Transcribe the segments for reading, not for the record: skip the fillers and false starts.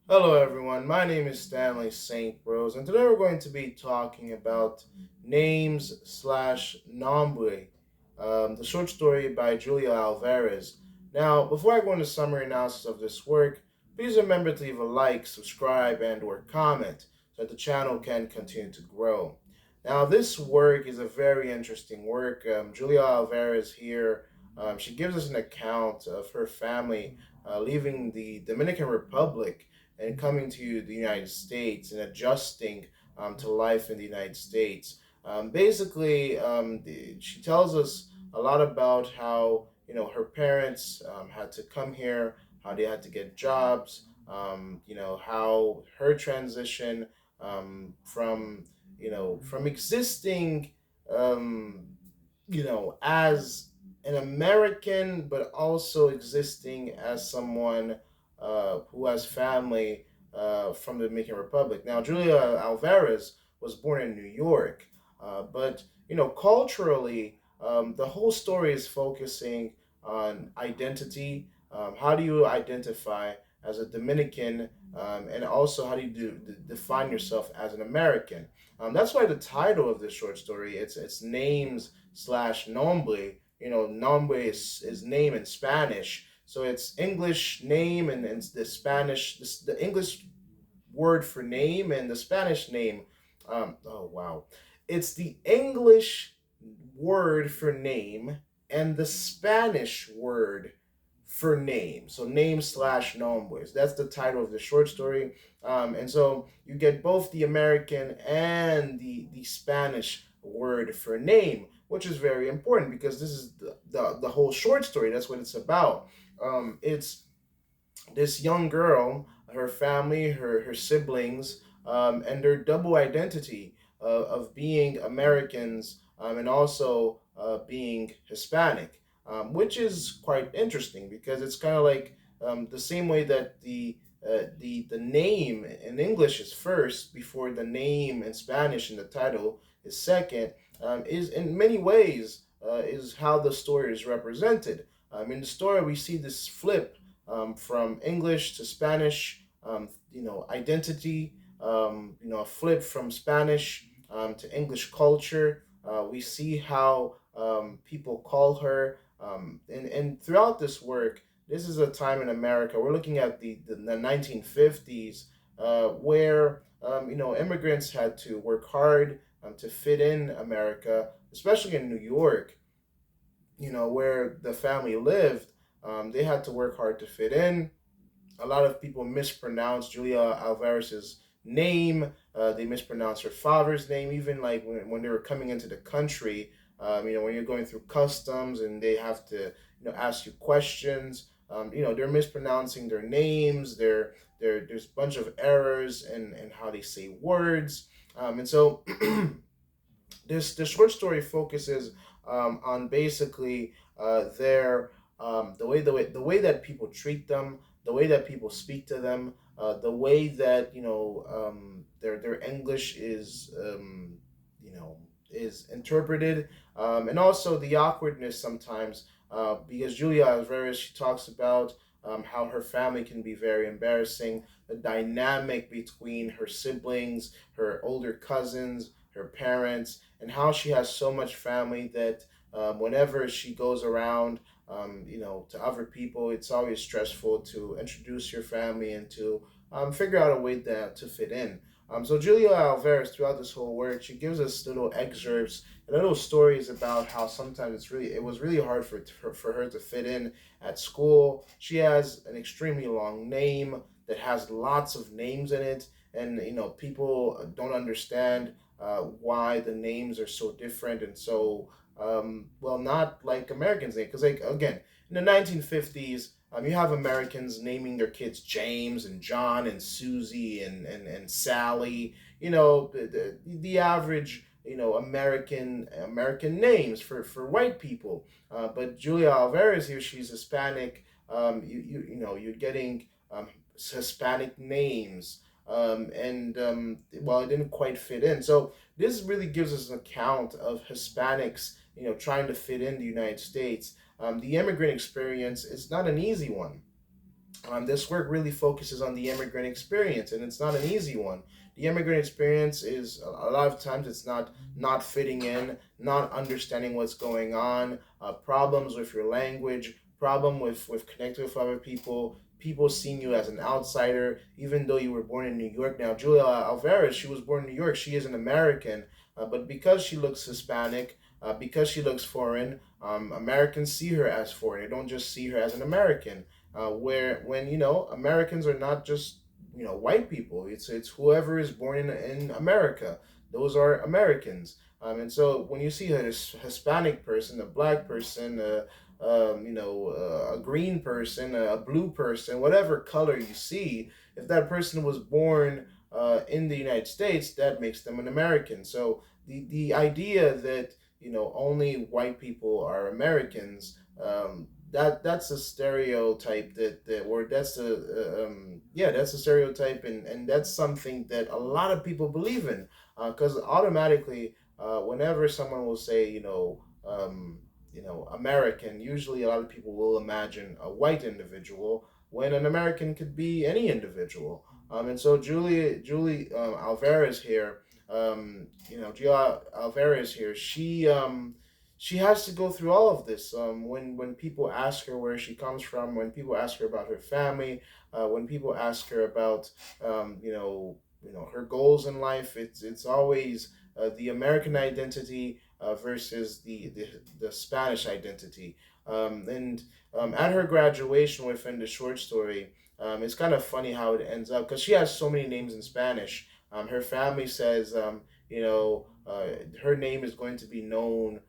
Hello, everyone. My name is Stanley St. Rose, and today we're going to be talking about names slash nombre, the short story by Julia Alvarez. Now, before I go into summary analysis of this work, please remember to leave a like, subscribe, and/or comment so that the channel can continue to grow. Now, this work is a very interesting work. Julia Alvarez here, she gives us an account of her family leaving the Dominican Republic and coming to the United States and adjusting to life in the United States. She tells us a lot about how her parents had to come here, how they had to get jobs, how her transition from existing um, as an American, but also existing as someone who has family from the Dominican Republic. Now, Julia Alvarez was born in New York, but culturally, the whole story is focusing on identity. How do you identify as a Dominican, and also how do you define yourself as an American? That's why the title of this short story it's names slash nombre. Nombre is name in Spanish, so it's English name and the Spanish the English word for name and the Spanish name. Oh wow, it's the English word for name and the Spanish word for name. So name slash nombres. That's the title of the short story. And so you get both the American and the Spanish word for name, which is very important because this is the whole short story. That's what it's about. It's this young girl, her family, her siblings, and their double identity of being Americans and also being Hispanic, which is quite interesting because it's kind of like the same way that the name in English is first before the name in Spanish in the title is second, is in many ways is how the story is represented. In the story, we see this flip from English to Spanish, identity, a flip from Spanish to English culture. We see how people call her. And throughout this work, this is a time in America. We're looking at the 1950s where, immigrants had to work hard to fit in America, especially in New York, where the family lived. They had to work hard to fit in. A lot of people mispronounce Julia Alvarez's name. They mispronounce her father's name, even like when they were coming into the country. When you're going through customs and they have to, ask you questions. They're mispronouncing their names. There's a bunch of errors in how they say words. And so this short story focuses on basically their the way that people treat them, the way that people speak to them, the way that their English you know is interpreted, and also the awkwardness sometimes because Julia Alvarez, she talks about how her family can be very embarrassing, the dynamic between her siblings, her older cousins, her parents, and how she has so much family that whenever she goes around, to other people, it's always stressful to introduce your family and to figure out a way to fit in. So Julia Alvarez, throughout this whole work, she gives us little excerpts and little stories about how sometimes it was really hard for her to fit in at school. She has an extremely long name that has lots of names in it, and people don't understand why the names are so different and so not like Americans name, because like again in the 1950s, you have Americans naming their kids James and John and Susie and Sally. The average American names for white people. But Julia Alvarez here, she's Hispanic. You're getting Hispanic names. It didn't quite fit in. So this really gives us an account of Hispanics, trying to fit in the United States. The immigrant experience is not an easy one. This work really focuses on the immigrant experience, and it's not an easy one. The immigrant experience is a lot of times it's not fitting in, not understanding what's going on, problems with your language, problem with connecting with other people, people seeing you as an outsider, even though you were born in New York. Now, Julia Alvarez, she was born in New York. She is an American, but because she looks Hispanic, because she looks foreign, Americans see her as foreign. They don't just see her as an American, where when Americans are not just white people. It's whoever is born in America. Those are Americans. And so when you see a Hispanic person, a black person, a green person, a blue person, whatever color you see, if that person was born in the United States, that makes them an American. So the idea that only white people are Americans, that's a stereotype that or that's a yeah, that's a stereotype, and that's something that a lot of people believe in, because automatically, whenever someone will say American, usually a lot of people will imagine a white individual when an American could be any individual. And so Julie Alvarez here, Julia Alvarez here, she has to go through all of this. When people ask her where she comes from, when people ask her about her family, when people ask her about her goals in life, it's always the American identity versus the Spanish identity. And at her graduation, within the short story, it's kind of funny how it ends up because she has so many names in Spanish. Her family says, her name is going to be known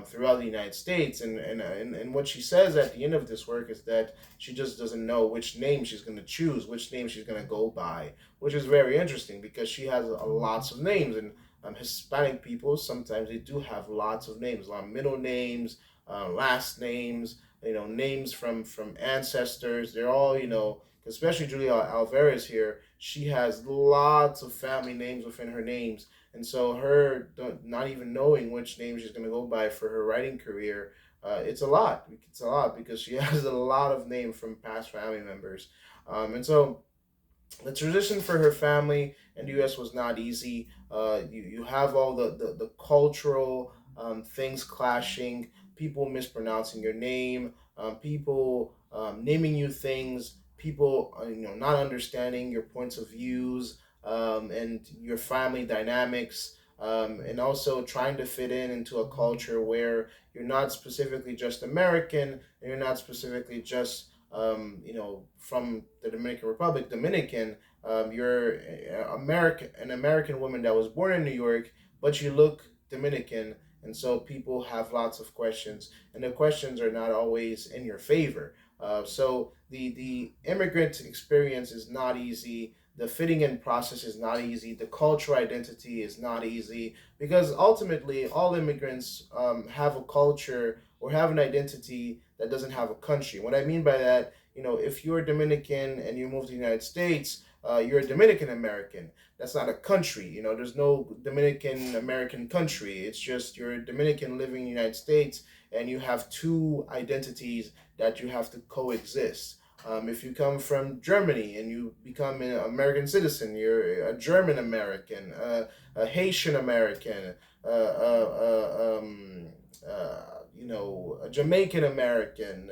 throughout the United States. And what she says at the end of this work is that she just doesn't know which name she's going to choose, which name she's going to go by, which is very interesting because she has lots of names. And Hispanic people, sometimes they do have lots of names, a lot of middle names, last names, names from ancestors. They're all, especially Julia Alvarez here, she has lots of family names within her names. And so her not even knowing which name she's going to go by for her writing career, it's a lot. It's a lot because she has a lot of names from past family members. And so the transition for her family in the U.S. was not easy. You have all the cultural things clashing, people mispronouncing your name, people naming you things, people not understanding your points of views, and your family dynamics. And also trying to fit in into a culture where you're not specifically just American, and you're not specifically just from the Dominican Republic, Dominican. You're an American woman that was born in New York, but you look Dominican, and so people have lots of questions, and the questions are not always in your favor. So the immigrant experience is not easy. The fitting in process is not easy. The cultural identity is not easy because ultimately all immigrants have a culture or have an identity that doesn't have a country. What I mean by that, if you're Dominican and you move to the United States, you're a Dominican American. That's not a country. There's no Dominican American country. It's just you're a Dominican living in the United States, and you have two identities that you have to coexist. If you come from Germany and you become an American citizen, you're a German American, a Haitian American, a Jamaican American,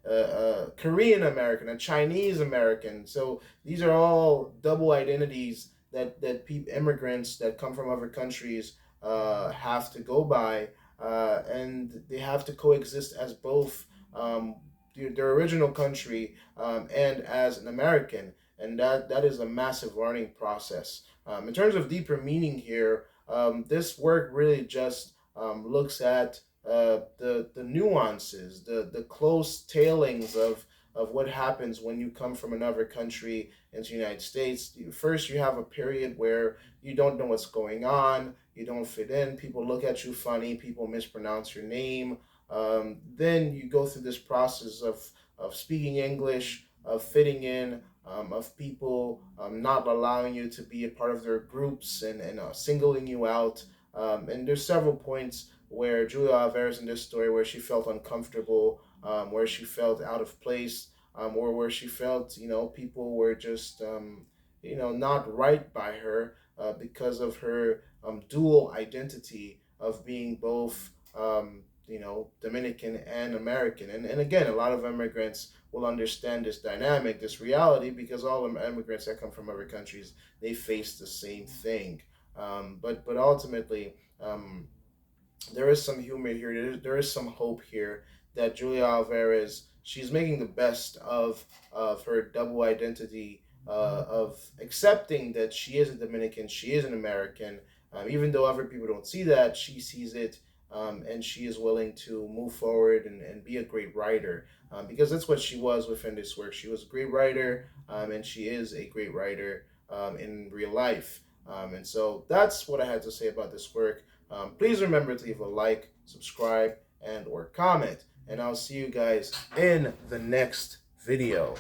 a Korean American, a Chinese American. So these are all double identities that immigrants that come from other countries have to go by, and they have to coexist as both their original country, and as an American, and that is a massive learning process. In terms of deeper meaning here, this work really just looks at the nuances, the close tailings of what happens when you come from another country into the United States. First, you have a period where you don't know what's going on, you don't fit in, people look at you funny, people mispronounce your name. Then you go through this process of speaking English, of fitting in, of people not allowing you to be a part of their groups and singling you out. And there's several points where Julia Alvarez in this story where she felt uncomfortable, where she felt out of place. or where she felt, people were just, not right by her because of her dual identity of being both, Dominican and American. And again, a lot of immigrants will understand this dynamic, this reality, because all immigrants that come from other countries, they face the same thing. But ultimately, there is some humor here. There is some hope here that Julia Alvarez, she's making the best of her double identity, of accepting that she is a Dominican, she is an American. Even though other people don't see that, she sees it, and she is willing to move forward and be a great writer, because that's what she was within this work. She was a great writer, and she is a great writer in real life. And so that's what I had to say about this work. Please remember to leave a like, subscribe, and or comment. And I'll see you guys in the next video.